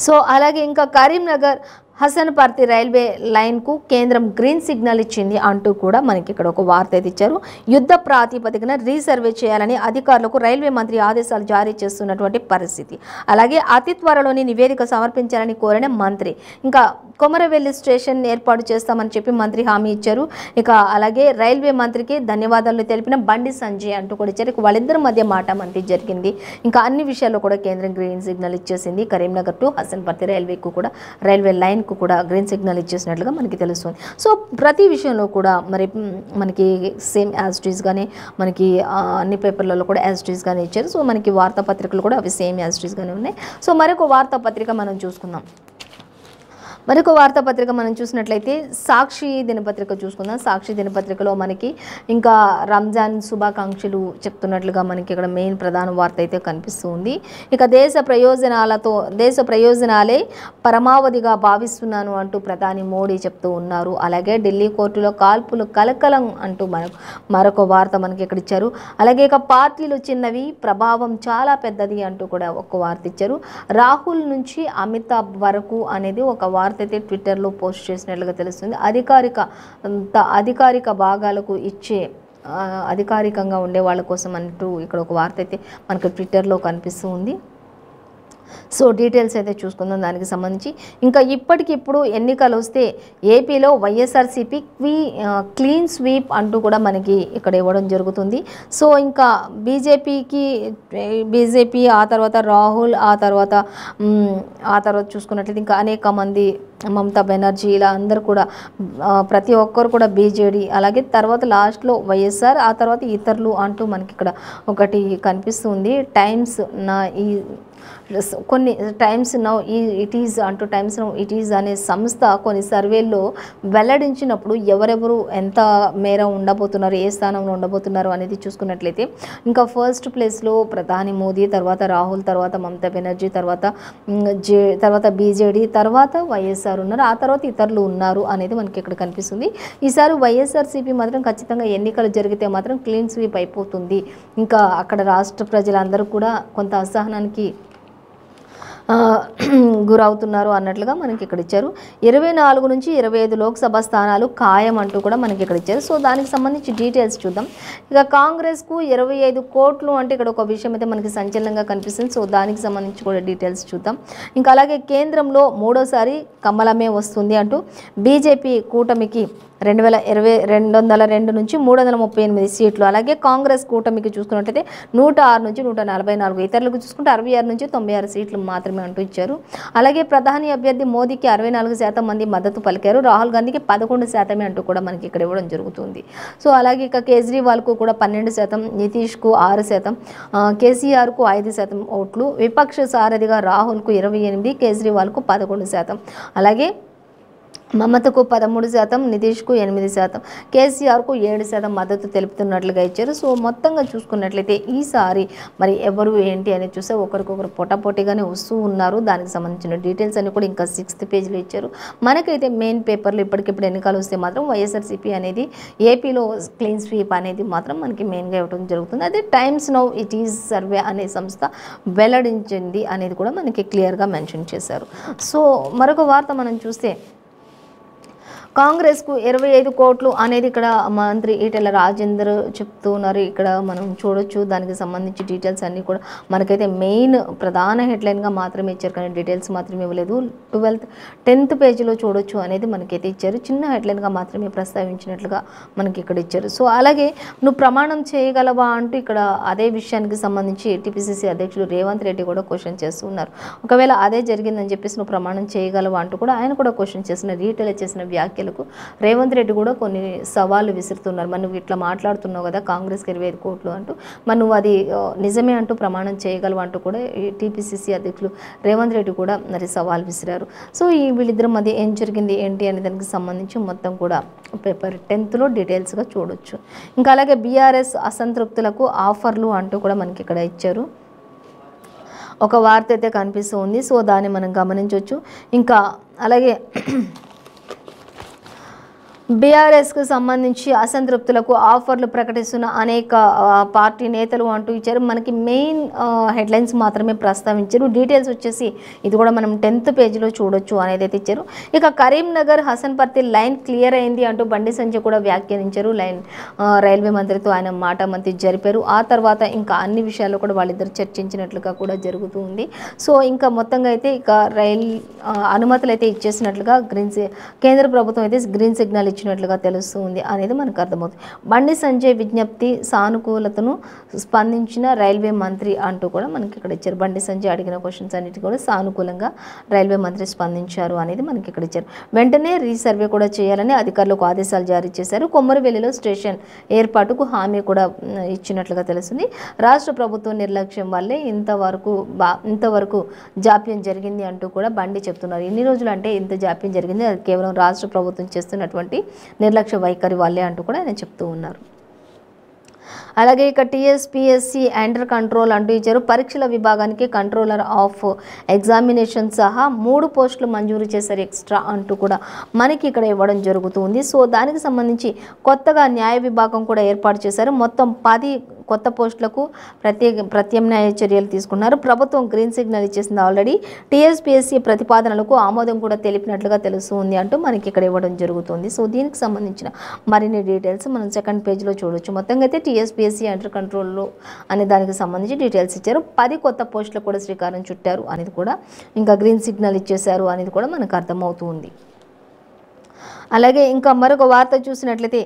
S1: సో అలాగే ఇంకా కరీంనగర్ హసన్పర్తి రైల్వే లైన్కు కేంద్రం గ్రీన్ సిగ్నల్ ఇచ్చింది అంటూ కూడా మనకి ఇక్కడ ఒక వార్త అయితే ఇచ్చారు. యుద్ధ ప్రాతిపదికన రీసర్వే చేయాలని అధికారులకు రైల్వే మంత్రి ఆదేశాలు జారీ చేస్తున్నటువంటి పరిస్థితి. అలాగే అతి త్వరలోని నివేదిక సమర్పించాలని కోరిన మంత్రి. ఇంకా కొమరవెల్లి స్టేషన్ ఏర్పాటు చేస్తామని చెప్పి మంత్రి హామీ ఇచ్చారు. ఇక అలాగే రైల్వే మంత్రికి ధన్యవాదాలు తెలిపిన బండి సంజయ్ అంటూ కూడా ఇచ్చారు. ఇక వాళ్ళిద్దరి మధ్య మాటమంతి జరిగింది. ఇంకా అన్ని విషయాల్లో కూడా కేంద్రం గ్రీన్ సిగ్నల్ ఇచ్చేసింది. Karimnagar to Hasanparthy railway line కూడా గ్రీన్ సిగ్నల్ ఇచ్చేసినట్లుగా మనకి తెలుస్తుంది. సో ప్రతి విషయంలో కూడా మరి మనకి సేమ్ యాజ్ ఇట్ ఈస్ గానే మనకి అన్ని పేపర్లలో కూడా యాజ్ ఇట్ ఈస్ గానే ఇచ్చారు. సో మనకి వార్తాపత్రికలు కూడా అవి సేమ్ యాజ్ ఇట్ ఈస్ గానే ఉన్నాయి. సో మరొక వార్తాపత్రిక మనం చూసుకుందాం. మరొక వార్తాపత్రిక మనం చూసినట్లయితే సాక్షి దినపత్రిక చూసుకుందాం. సాక్షి దినపత్రికలో మనకి ఇంకా రంజాన్ శుభాకాంక్షలు చెప్తున్నట్లుగా మనకి ఇక్కడ మెయిన్ ప్రధాన వార్త అయితే కనిపిస్తుంది. ఇక దేశ ప్రయోజనాలే పరమావధిగా భావిస్తున్నాను అంటూ ప్రధాని మోడీ చెప్తూ ఉన్నారు. అలాగే ఢిల్లీ కోర్టులో కాల్పులు కలకలం అంటూ మరొక వార్త మనకి ఇక్కడ ఇచ్చారు. అలాగే ఇక పార్టీలు చిన్నవి, ప్రభావం చాలా పెద్దది అంటూ కూడా ఒక వార్త ఇచ్చారు. రాహుల్ నుంచి అమితాబ్ వరకు అనేది ఒక వార్త అయితే ట్విట్టర్లో పోస్ట్ చేసినట్లుగా తెలుస్తుంది. అధికారిక భాగాలకు ఇచ్చే అధికారికంగా ఉండే వాళ్ళ కోసం అంటూ ఇక్కడ ఒక వార్త అయితే మనకు ట్విట్టర్లో కనిపిస్తూ ఉంది. సో డీటెయిల్స్ అయితే చూసుకుందాం దానికి సంబంధించి. ఇంకా ఇప్పటికిప్పుడు ఎన్నికలు వస్తే ఏపీలో వైఎస్ఆర్సీపీ క్లీన్ స్వీప్ అంటూ కూడా మనకి ఇక్కడ ఇవ్వడం జరుగుతుంది. సో ఇంకా బీజేపీ ఆ తర్వాత రాహుల్ ఆ తర్వాత చూసుకున్నట్లయితే ఇంకా అనేక మంది మమతా బెనర్జీ ఇలా అందరూ కూడా ప్రతి ఒక్కరు కూడా బీజేడీ అలాగే తర్వాత లాస్ట్లో వైఎస్ఆర్ ఆ తర్వాత ఇతరులు అంటూ మనకి ఇక్కడ ఒకటి కనిపిస్తుంది. టైమ్స్ నౌ ఇట్ ఈజ్ అనే సంస్థ కొన్ని సర్వేల్లో వెల్లడించినప్పుడు ఎవరెవరు ఎంత మేర ఉండబోతున్నారు, ఏ స్థానంలో ఉండబోతున్నారు అనేది చూసుకున్నట్లయితే ఇంకా ఫస్ట్ ప్లేస్లో ప్రధాని మోదీ, తర్వాత రాహుల్, తర్వాత మమతా బెనర్జీ, తర్వాత బీజేడీ, తర్వాత వైఎస్ఆర్ ఉన్నారు, ఆ తర్వాత ఇతరులు ఉన్నారు అనేది మనకి ఇక్కడ కనిపిస్తుంది. ఈసారి వైఎస్ఆర్సీపీ మాత్రం ఖచ్చితంగా ఎన్నికలు జరిగితే మాత్రం క్లీన్ స్వీప్ అయిపోతుంది. ఇంకా అక్కడ రాష్ట్ర ప్రజలందరూ కూడా కొంత అసహనానికి గురవుతున్నారు అన్నట్లుగా మనకి ఇక్కడ ఇచ్చారు. 24 నుంచి 25 లోక్సభ స్థానాలు ఖాయం అంటూ కూడా మనకి ఇక్కడ ఇచ్చారు. సో దానికి సంబంధించి డీటెయిల్స్ చూద్దాం. ఇక కాంగ్రెస్కు 25 కోట్లు అంటే ఇక్కడ ఒక విషయం అయితే మనకి సంచలనంగా కనిపిస్తుంది. సో దానికి సంబంధించి కూడా డీటెయిల్స్ చూద్దాం. ఇంకా అలాగే కేంద్రంలో 3వసారి కమలమే వస్తుంది అంటూ బీజేపీ కూటమికి 202 నుంచి 338 సీట్లు. అలాగే కాంగ్రెస్ కూటమికి చూసుకున్నట్టయితే 106 నుంచి 144, ఇతరులకు చూసుకుంటే 66 నుంచి 96 సీట్లు మాత్రమే అంటూ ఇచ్చారు. అలాగే ప్రధాని అభ్యర్థి మోదీకి 64% మంది మద్దతు పలికారు. రాహుల్ గాంధీకి 11% అంటూ కూడా మనకి ఇక్కడ ఇవ్వడం జరుగుతుంది. సో అలాగే ఇక కేజ్రీవాల్కు కూడా 12%, నితీష్కు 6%, కేసీఆర్కు 5% ఓట్లు, విపక్ష సారథిగా రాహుల్కు 28, కేజ్రీవాల్కు 11%. అలాగే మమతకు 13%, నితీష్కు 8%, కేసీఆర్కు 7% మద్దతు తెలుపుతున్నట్లుగా ఇచ్చారు. సో మొత్తంగా చూసుకున్నట్లయితే ఈసారి మరి ఎవరు ఏంటి అనేది చూస్తే ఒకరికొకరు పొటాపోటీగానే వస్తూ ఉన్నారు. దానికి సంబంధించిన డీటెయిల్స్ అన్ని కూడా ఇంకా 6th పేజ్లో ఇచ్చారు. మనకైతే మెయిన్ పేపర్లు ఇప్పటికిప్పుడు ఎన్నికలు వస్తే మాత్రం వైఎస్ఆర్సీపీ అనేది ఏపీలో క్లీన్ స్వీప్ అనేది మాత్రం మనకి మెయిన్గా ఇవ్వడం జరుగుతుంది. అదే times now it is survey అనే సంస్థ వెల్లడించింది అనేది కూడా మనకి క్లియర్గా మెన్షన్ చేశారు. సో మరొక వార్త మనం చూస్తే కాంగ్రెస్కు 25 కోట్లు అనేది ఇక్కడ మంత్రి ఈటెల రాజేందర్ చెప్తూ ఉన్నారు. ఇక్కడ మనం చూడొచ్చు. దానికి సంబంధించి డీటెయిల్స్ అన్నీ కూడా మనకైతే మెయిన్ ప్రధాన హెడ్లైన్గా మాత్రమే ఇచ్చారు, కానీ డీటెయిల్స్ మాత్రమే ఇవ్వలేదు. 10th పేజీలో చూడొచ్చు అనేది మనకైతే ఇచ్చారు. చిన్న హెడ్లైన్గా మాత్రమే ప్రస్తావించినట్లుగా మనకి ఇక్కడ ఇచ్చారు. సో అలాగే నువ్వు ప్రమాణం చేయగలవా అంటూ ఇక్కడ అదే విషయానికి సంబంధించి టీపీసీసీ అధ్యక్షుడు రేవంత్ రెడ్డి కూడా క్వశ్చన్ చేస్తూ ఉన్నారు. ఒకవేళ అదే జరిగిందని చెప్పేసి నువ్వు ప్రమాణం చేయగలవా అంటూ కూడా ఆయన కూడా క్వశ్చన్ చేసిన ఈటెల చేసిన వ్యాఖ్యలకు రేవంత్ రెడ్డి కూడా కొన్ని సవాళ్ళు విసురుతున్నారు. మరి నువ్వు ఇట్లా మాట్లాడుతున్నావు కదా కాంగ్రెస్కి 25 కోట్లు అంటూ, మరి నువ్వు అది నిజమే అంటూ ప్రమాణం చేయగలవు అంటూ కూడా టీపీసీసీ అధ్యక్షులు రేవంత్ రెడ్డి కూడా మరి సవాల్ విసిరారు. సో ఈ వీళ్ళిద్దరి మధ్య ఏం జరిగింది ఏంటి అనే దానికి సంబంధించి మొత్తం కూడా పేపర్ 10thలో డీటెయిల్స్గా చూడొచ్చు. ఇంకా అలాగే బీఆర్ఎస్ అసంతృప్తులకు ఆఫర్లు అంటూ కూడా మనకి ఇక్కడ ఇచ్చారు. ఒక వార్త అయితే కనిపిస్తూ ఉంది. సో దాన్ని మనం గమనించవచ్చు. ఇంకా అలాగే బీఆర్ఎస్కు సంబంధించి అసంతృప్తులకు ఆఫర్లు ప్రకటిస్తున్న అనేక పార్టీ నేతలు అంటూ ఇచ్చారు. మనకి మెయిన్ హెడ్లైన్స్ మాత్రమే ప్రస్తావించారు. డీటెయిల్స్ వచ్చేసి ఇది కూడా మనం 10th పేజీలో చూడొచ్చు అనేది అయితే ఇచ్చారు. ఇక కరీంనగర్ హసన్పర్తి లైన్ క్లియర్ అయింది అంటూ బండి సంజయ్ కూడా వ్యాఖ్యానించారు. రైల్వే మంత్రితో ఆయన మాటామంతి జరిపారు. ఆ తర్వాత ఇంకా అన్ని విషయాల్లో కూడా వాళ్ళిద్దరు చర్చించినట్లుగా కూడా జరుగుతూ ఉంది. సో ఇంకా మొత్తంగా అయితే ఇక రైల్ అనుమతులు అయితే ఇచ్చేసినట్లుగా కేంద్ర ప్రభుత్వం అయితే గ్రీన్ సిగ్నల్ ఇచ్చినట్లుగా తెలుస్తూ ఉంది అనేది మనకు అర్థమవుతుంది. బండి సంజయ్ విజ్ఞప్తి సానుకూలతను స్పందించిన రైల్వే మంత్రి అంటూ కూడా మనకి ఇక్కడ ఇచ్చారు. బండి సంజయ్ అడిగిన క్వశ్చన్స్ అన్నిటి కూడా సానుకూలంగా రైల్వే మంత్రి స్పందించారు అనేది మనకి ఇక్కడ ఇచ్చారు. వెంటనే రీసర్వే కూడా చేయాలని అధికారులకు ఆదేశాలు జారీ చేశారు. కొమ్మరివెల్లిలో స్టేషన్ ఏర్పాటుకు హామీ కూడా ఇచ్చినట్లుగా తెలుస్తుంది. రాష్ట్ర ప్రభుత్వం నిర్లక్ష్యం వల్లే ఇంతవరకు జాప్యం జరిగింది అంటూ కూడా బండి చెప్తున్నారు. ఎన్ని రోజులు అంటే ఇంత జాప్యం జరిగింది, అది కేవలం రాష్ట్ర ప్రభుత్వం చేస్తున్నటువంటి నిర్లక్ష్య వైఖరి వాళ్ళే అంటూ కూడా ఆయన చెప్తూ ఉన్నారు. అలాగే ఇక టీఎస్పీఎస్సీ అండర్ కంట్రోల్ అంటూ ఇచ్చారు. పరీక్షల విభాగానికి కంట్రోలర్ ఆఫ్ ఎగ్జామినేషన్ సహా 3 పోస్టులు మంజూరు చేశారు ఎక్స్ట్రా అంటూ కూడా మనకి ఇక్కడ ఇవ్వడం జరుగుతుంది. సో దానికి సంబంధించి కొత్తగా న్యాయ విభాగం కూడా ఏర్పాటు చేశారు. మొత్తం 10 కొత్త పోస్టులకు ప్రత్యామ్నాయ చర్యలు తీసుకున్నారు. ప్రభుత్వం గ్రీన్ సిగ్నల్ ఇచ్చేసింది ఆల్రెడీ. టీఎస్పీఎస్సీ ప్రతిపాదనలకు ఆమోదం కూడా తెలిపినట్లుగా తెలుస్తుంది అంటూ మనకి ఇక్కడ ఇవ్వడం జరుగుతుంది. సో దీనికి సంబంధించిన మరిన్ని డీటెయిల్స్ మనం 2nd పేజ్లో చూడొచ్చు. మొత్తంగా అయితే టీఎస్పీఎస్సీ అండర్ కంట్రోల్లో అనే దానికి సంబంధించి డీటెయిల్స్ ఇచ్చారు. 10 కొత్త పోస్టులకు కూడా శ్రీకారం చుట్టారు అనేది కూడా, ఇంకా గ్రీన్ సిగ్నల్ ఇచ్చేశారు అనేది కూడా మనకు అర్థమవుతుంది. అలాగే ఇంకా మరొక వార్త చూసినట్లయితే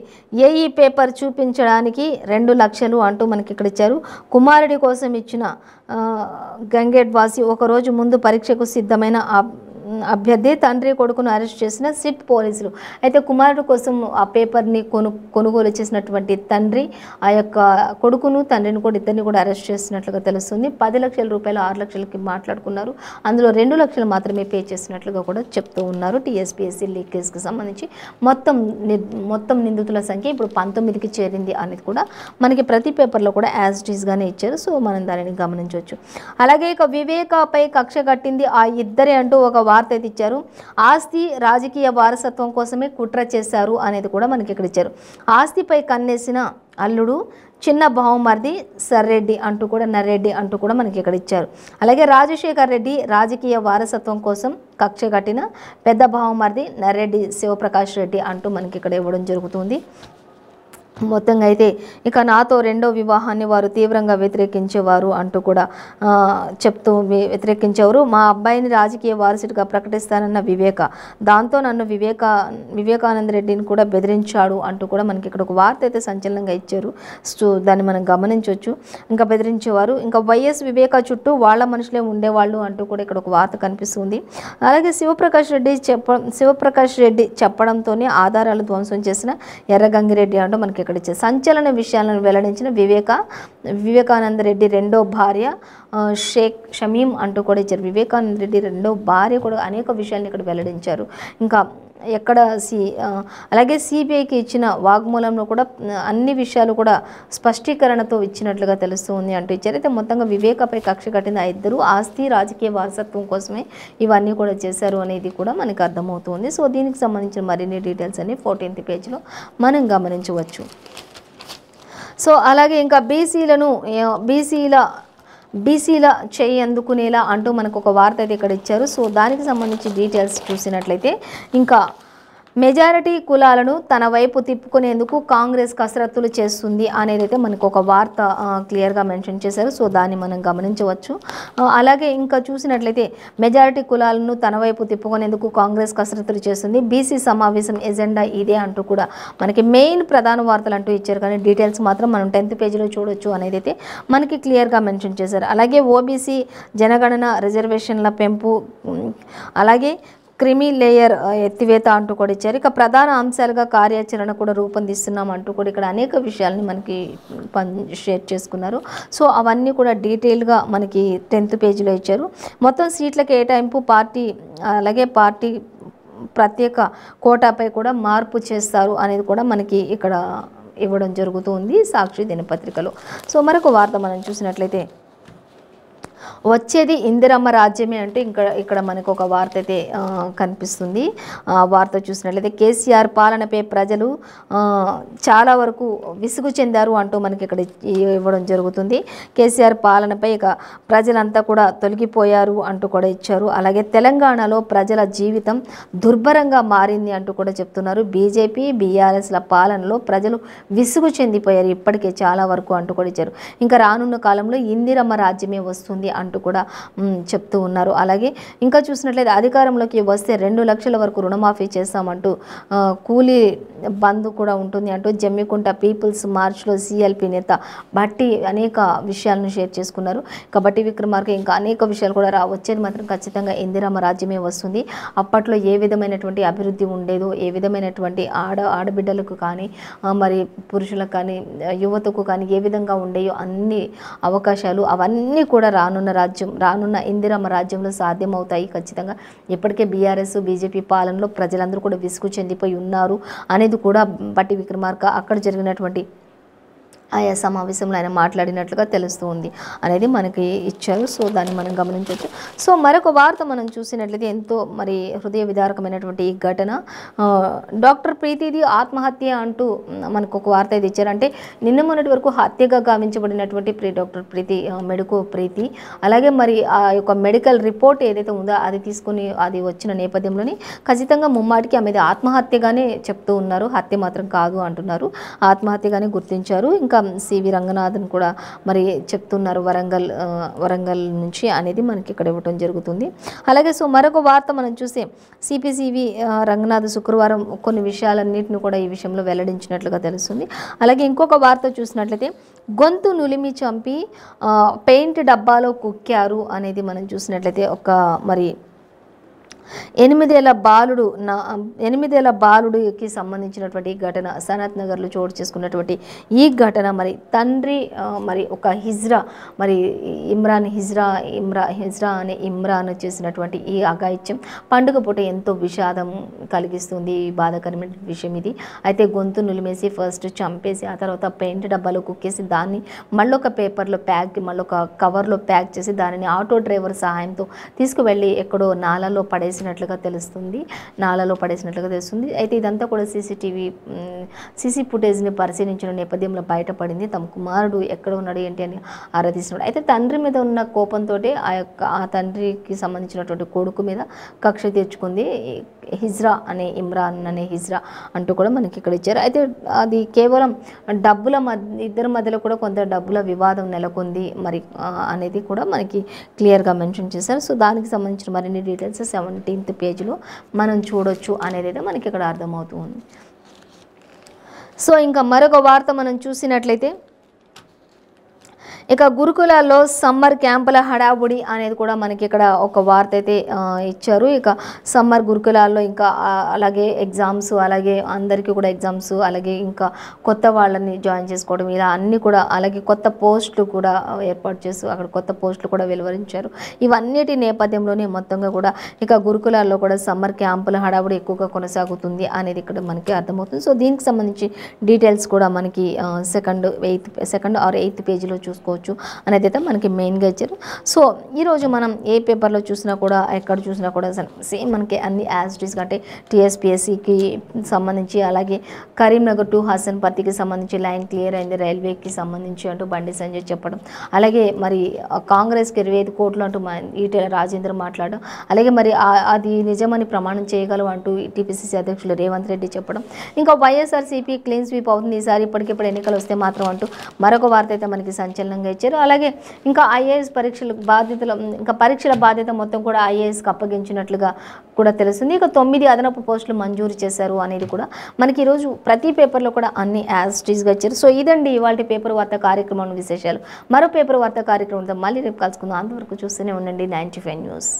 S1: ఏఈ పేపర్ చూపించడానికి 2 లక్షలు అంటూ మనకి ఇక్కడ ఇచ్చారు. కుమారుడి కోసం ఇచ్చిన గంగేట్ వాసి ఒకరోజు ముందు పరీక్షకు సిద్ధమైన అభ్యర్థి తండ్రి కొడుకును అరెస్ట్ చేసిన సిట్ పోలీసులు. అయితే కుమారుడు కోసం ఆ పేపర్ని కొనుగోలు చేసినటువంటి తండ్రి ఆ యొక్క కొడుకును తండ్రిని కూడా ఇద్దరిని కూడా అరెస్ట్ చేసినట్లుగా తెలుస్తుంది. 10 లక్షల రూపాయలు 6 లక్షలకి మాట్లాడుకున్నారు. అందులో 2 లక్షలు మాత్రమే పే చేసినట్లుగా కూడా చెప్తూ ఉన్నారు. టీఎస్పీఎస్సీ లీకేజ్కి సంబంధించి మొత్తం నిందితుల సంఖ్య ఇప్పుడు 19కి చేరింది అనేది కూడా మనకి ప్రతి పేపర్లో కూడా యాజ్ ఇట్ ఈస్గానే ఇచ్చారు. సో మనం దానిని గమనించవచ్చు. అలాగే ఇక వివేకాపై కక్ష కట్టింది ఆ ఇద్దరే అంటూ ఒక వార్త అయితే ఇచ్చారు. ఆస్తి రాజకీయ వారసత్వం కోసమే కుట్ర చేశారు అనేది కూడా మనకి ఇక్కడ ఇచ్చారు. ఆస్తిపై కన్నేసిన అల్లుడు చిన్న బావమరిది సర్రెడ్డి అంటూ కూడా నర్రెడ్డి అంటూ కూడా మనకి ఇక్కడ ఇచ్చారు. అలాగే రాజశేఖర్ రెడ్డి రాజకీయ వారసత్వం కోసం కక్ష కట్టిన పెద్ద బావమరిది నర్రెడ్డి శివప్రకాష్ రెడ్డి అంటూ మనకి ఇక్కడ ఇవ్వడం జరుగుతుంది. మొత్తంగా అయితే ఇక నాతో 2వ వివాహాన్ని వారు తీవ్రంగా వ్యతిరేకించేవారు అంటూ కూడా వ్యతిరేకించేవారు. మా అబ్బాయిని రాజకీయ వారసుడిగా ప్రకటిస్తానన్న దాంతో నన్ను వివేకానంద రెడ్డిని కూడా బెదిరించాడు అంటూ కూడా మనకి ఇక్కడ ఒక వార్త అయితే సంచలనంగా ఇచ్చారు. సో దాన్ని మనం గమనించవచ్చు. ఇంకా బెదిరించేవారు, ఇంకా వైఎస్ వివేక చుట్టూ వాళ్ళ మనుషులే ఉండేవాళ్ళు అంటూ కూడా ఇక్కడ ఒక వార్త కనిపిస్తుంది. అలాగే శివప్రకాష్ రెడ్డి చెప్పడంతోనే ఆధారాలు ధ్వంసం చేసిన ఎర్రగంగిరెడ్డి అంటూ మనకి ఇక్కడ ఇచ్చే సంచలన విషయాలను వెల్లడించిన వివేకానంద రెడ్డి 2వ భార్య షేక్ షమీం అంటూ కూడా ఇచ్చారు. వివేకానంద రెడ్డి 2వ భార్య కూడా అనేక విషయాలను ఇక్కడ వెల్లడించారు. ఇంకా ఎక్కడ అలాగే సిబిఐకి ఇచ్చిన వాగ్మూలంలో కూడా అన్ని విషయాలు కూడా స్పష్టీకరణతో ఇచ్చినట్లుగా తెలుస్తుంది అంటూ ఇచ్చారు. అయితే మొత్తంగా వివేకపై కక్ష కట్టిన ఆ ఇద్దరు ఆస్తి రాజకీయ వారసత్వం కోసమే ఇవన్నీ కూడా చేశారు అనేది కూడా మనకు అర్థమవుతుంది. సో దీనికి సంబంధించిన మరిన్ని డీటెయిల్స్ అన్ని 14th పేజ్లో మనం గమనించవచ్చు. సో అలాగే ఇంకా బీసీల చేయి అందుకునేలా అంటూ మనకు ఒక వార్త అయితే ఇక్కడ ఇచ్చారు. సో దానికి సంబంధించి డీటెయిల్స్ చూసినట్లయితే ఇంకా మెజారిటీ కులాలను తన వైపు తిప్పుకునేందుకు కాంగ్రెస్ కసరత్తులు చేస్తుంది అనేది అయితే మనకు ఒక వార్త క్లియర్గా మెన్షన్ చేశారు. సో దాన్ని మనం గమనించవచ్చు. అలాగే ఇంకా చూసినట్లయితే మెజారిటీ కులాలను తన వైపు తిప్పుకునేందుకు కాంగ్రెస్ కసరత్తులు చేస్తుంది, బీసీ సమావేశం ఎజెండా ఇదే అంటూ కూడా మనకి మెయిన్ ప్రధాన వార్తలు అంటూ ఇచ్చారు. కానీ డీటెయిల్స్ మాత్రం మనం 10th పేజీలో చూడొచ్చు అనేది అయితే మనకి క్లియర్గా మెన్షన్ చేశారు. అలాగే ఓబీసీ జనగణన రిజర్వేషన్ల పెంపు, అలాగే క్రిమి లేయర్ ఎత్తివేత అంటూ కూడా ఇచ్చారు. ఇక ప్రధాన అంశాలుగా కార్యాచరణ కూడా రూపొందిస్తున్నాం అంటూ కూడా ఇక్కడ అనేక విషయాలని మనకి షేర్ చేసుకున్నారు. సో అవన్నీ కూడా డీటెయిల్గా మనకి 10th పేజీలో ఇచ్చారు. మొత్తం సీట్ల కేటాయింపు అలాగే పార్టీ ప్రత్యేక కోటాపై కూడా మార్పు చేస్తారు అనేది కూడా మనకి ఇక్కడ ఇవ్వడం జరుగుతుంది సాక్షి దినపత్రికలో. సో మరొక వార్త మనం చూసినట్లయితే వచ్చేది ఇందిరమ్మ రాజ్యమే అంటే ఇక్కడ మనకు ఒక వార్త అయితే కనిపిస్తుంది. వార్త చూసినట్లయితే కేసీఆర్ పాలనపై ప్రజలు చాలా వరకు విసుగు చెందారు అంటూ మనకి ఇక్కడ ఇవ్వడం జరుగుతుంది. కేసీఆర్ పాలనపై ఇక ప్రజలంతా కూడా తొలగిపోయారు అంటూ కూడా ఇచ్చారు. అలాగే తెలంగాణలో ప్రజల జీవితం దుర్భరంగా మారింది అంటూ కూడా చెప్తున్నారు. బీజేపీ బీఆర్ఎస్ల పాలనలో ప్రజలు విసుగు చెందిపోయారు ఇప్పటికే చాలా వరకు అంటూ కూడా ఇచ్చారు. ఇంకా రానున్న కాలంలో ఇందిరమ్మ రాజ్యమే వస్తుంది అంటూ కూడా చెప్తూ ఉన్నారు. అలాగే ఇంకా చూసినట్లయితే అధికారంలోకి వస్తే 2 లక్షల వరకు రుణమాఫీ చేస్తామంటూ కూలీ బంద్ కూడా ఉంటుంది అంటూ జమ్మికుంట పీపుల్స్ మార్చ్లో సిఎల్పి నేత భట్టి అనేక విషయాలను షేర్ చేసుకున్నారు. ఇక భట్టి విక్రమార్క ఇంకా అనేక విషయాలు కూడా వచ్చేది మాత్రం ఖచ్చితంగా ఇందిరమ్మ రాజ్యమే వస్తుంది. అప్పట్లో ఏ విధమైనటువంటి అభివృద్ధి ఉండేదో, ఏ విధమైనటువంటి ఆడబిడ్డలకు కానీ మరి పురుషులకు కానీ యువతకు కానీ ఏ విధంగా ఉండేయో అన్ని అవకాశాలు అవన్నీ కూడా రానున్న ఇందిరమ్మ రాజ్యంలో సాధ్యమవుతాయి ఖచ్చితంగా. ఇప్పటికే బీఆర్ఎస్ బీజేపీ పాలనలో ప్రజలందరూ కూడా విసుగు చెందిపోయి ఉన్నారు అనేది కూడా భట్టి విక్రమార్క అక్కడ జరిగినటువంటి ఆయా సమావేశంలో ఆయన మాట్లాడినట్లుగా తెలుస్తూ ఉంది అనేది మనకి ఇచ్చారు. సో దాన్ని మనం గమనించవచ్చు. సో మరొక వార్త మనం చూసినట్లయితే ఎంతో మరి హృదయ విదారకమైనటువంటి ఈ ఘటన, డాక్టర్ ప్రీతిది ఆత్మహత్య అంటూ మనకు ఒక వార్త ఇది ఇచ్చారు. అంటే నిన్న మొన్నటి వరకు హత్యగా గావించబడినటువంటి డాక్టర్ ప్రీతి మెడికో ప్రీతి, అలాగే మరి ఆ యొక్క మెడికల్ రిపోర్ట్ ఏదైతే ఉందో అది తీసుకుని అది వచ్చిన నేపథ్యంలోని ఖచ్చితంగా ముమ్మాటికి ఆమెది ఆత్మహత్యగానే చెప్తూ ఉన్నారు, హత్య మాత్రం కాదు అంటున్నారు. ఆత్మహత్యగానే గుర్తించారు. ఇంకా సివి రంగనాథన్ కూడా మరి చెప్తున్నారు వరంగల్ నుంచి అనేది మనకి ఇక్కడ ఇవ్వడం జరుగుతుంది. అలాగే సో మరొక వార్త మనం చూస్తే సిపి రంగనాథ్ శుక్రవారం కొన్ని విషయాలన్నింటిని కూడా ఈ విషయంలో వెల్లడించినట్లుగా తెలుస్తుంది. అలాగే ఇంకొక వార్త చూసినట్లయితే గొంతు నులిమి చంపి పెయింట్ డబ్బాలో కుక్కారు అనేది మనం చూసినట్లయితే ఒక మరి 8 ఏళ్ల బాలుడికి సంబంధించినటువంటి ఘటన సనత్ నగర్లో చోటు చేసుకున్నటువంటి ఈ ఘటన మరి తండ్రి మరి ఒక హిజ్రా మరి హిజ్రా అనే ఇమ్రాన్ చేసినటువంటి ఈ అఘాయిత్యం పండుగ పూట ఎంతో విషాదం కలిగిస్తుంది. బాధాకరమైన విషయం ఇది. అయితే గొంతు నులిమేసి ఫస్ట్ చంపేసి ఆ తర్వాత పెయింట్ డబ్బాలో కుక్కేసి దాన్ని మళ్ళొక పేపర్లో మళ్ళొక కవర్లో ప్యాక్ చేసి దానిని ఆటో డ్రైవర్ సహాయంతో తీసుకువెళ్ళి ఎక్కడో నాలలో పడేసినట్లుగా తెలుస్తుంది. అయితే ఇదంతా కూడా సీసీ ఫుటేజ్ని పరిశీలించిన నేపథ్యంలో బయటపడింది. తమ కుమారుడు ఎక్కడ ఉన్నాడు ఏంటి అని ఆరాధిస్తున్నాడు. అయితే తండ్రి మీద ఉన్న కోపంతో ఆ తండ్రికి సంబంధించినటువంటి కొడుకు మీద కక్ష తీర్చుకుంది హిజ్రా అనే ఇమ్రాన్ అనే హిజ్రా అంటూ కూడా మనకి ఇక్కడ ఇచ్చారు. అయితే అది కేవలం ఇద్దరి మధ్యలో కూడా కొంత డబ్బుల వివాదం నెలకొంది మరి అనేది కూడా మనకి క్లియర్గా మెన్షన్ చేశారు. సో దానికి సంబంధించిన మరిన్ని డీటెయిల్స్ 17th పేజీలో మనం చూడొచ్చు అనేది అయితే మనకి ఇక్కడ అర్థమవుతుంది. సో ఇంకా మరొక వార్త మనం చూసినట్లయితే ఇక గురుకులాల్లో సమ్మర్ క్యాంపుల హడావుడి అనేది కూడా మనకి ఇక్కడ ఒక వార్త అయితే ఇచ్చారు. ఇక సమ్మర్ గురుకులాల్లో ఇంకా అలాగే ఎగ్జామ్స్, అలాగే అందరికీ కూడా ఎగ్జామ్స్, అలాగే ఇంకా కొత్త వాళ్ళని జాయిన్ చేసుకోవడం, ఇలా అన్నీ కూడా, అలాగే కొత్త పోస్టులు కూడా ఏర్పాటు చేస్తూ అక్కడ కొత్త పోస్టులు కూడా వెలువరించారు. ఇవన్నిటి నేపథ్యంలోనే మొత్తంగా కూడా ఇక గురుకులాల్లో కూడా సమ్మర్ క్యాంపుల హడావుడి ఎక్కువగా కొనసాగుతుంది అనేది ఇక్కడ మనకి అర్థమవుతుంది. సో దీనికి సంబంధించి డీటెయిల్స్ కూడా మనకి సెకండ్ ఆర్ ఎయిత్ పేజీలో చూసుకోవచ్చు అనేది అయితే మనకి మెయిన్గా ఇచ్చారు. సో ఈరోజు మనం ఏ పేపర్లో చూసినా కూడా, ఎక్కడ చూసినా కూడా సేమ్ మనకి అన్ని యాజ్ ఇట్ ఈస్గా, అంటే టీఎస్పీఎస్సికి సంబంధించి, అలాగే కరీంనగర్ టు హసన్పర్తికి సంబంధించి లైన్ క్లియర్ అయింది, రైల్వేకి సంబంధించి అంటూ బండి సంజయ్ చెప్పడం, అలాగే మరి కాంగ్రెస్కి 25 కోట్లు అంటూ ఈటెల రాజేంద్ర మాట్లాడడం, అలాగే మరి అది నిజమని ప్రమాణం చేయగలవు అంటూ టీపీసీసీ అధ్యక్షులు రేవంత్ రెడ్డి చెప్పడం, ఇంకా వైఎస్ఆర్సీపీ క్లీన్ స్వీప్ అవుతుంది ఈసారి, ఇప్పటికిప్పుడు ఎన్నికలు వస్తే మాత్రం అంటూ మరొక వార్త అయితే మనకి సంచలనంగా ఇచ్చారు. అలాగే ఇంకా ఐఏఎస్ పరీక్షల బాధ్యత మొత్తం కూడా ఐఏఎస్కి అప్పగించినట్లుగా కూడా తెలుస్తుంది. ఇక 9 అదనపు పోస్టులు మంజూరు చేశారు అనేది కూడా మనకి ఈరోజు ప్రతి పేపర్లో కూడా అన్ని యాజ్ ఇట్ ఈస్గా ఇచ్చారు. సో ఇదండి ఇవాళ పేపర్ వార్త కార్యక్రమం విశేషాలు. మరో పేపర్ వార్త కార్యక్రమంతో మళ్ళీ రేపు కలుసుకుందాం. అంతవరకు చూస్తూనే ఉండండి 95 న్యూస్.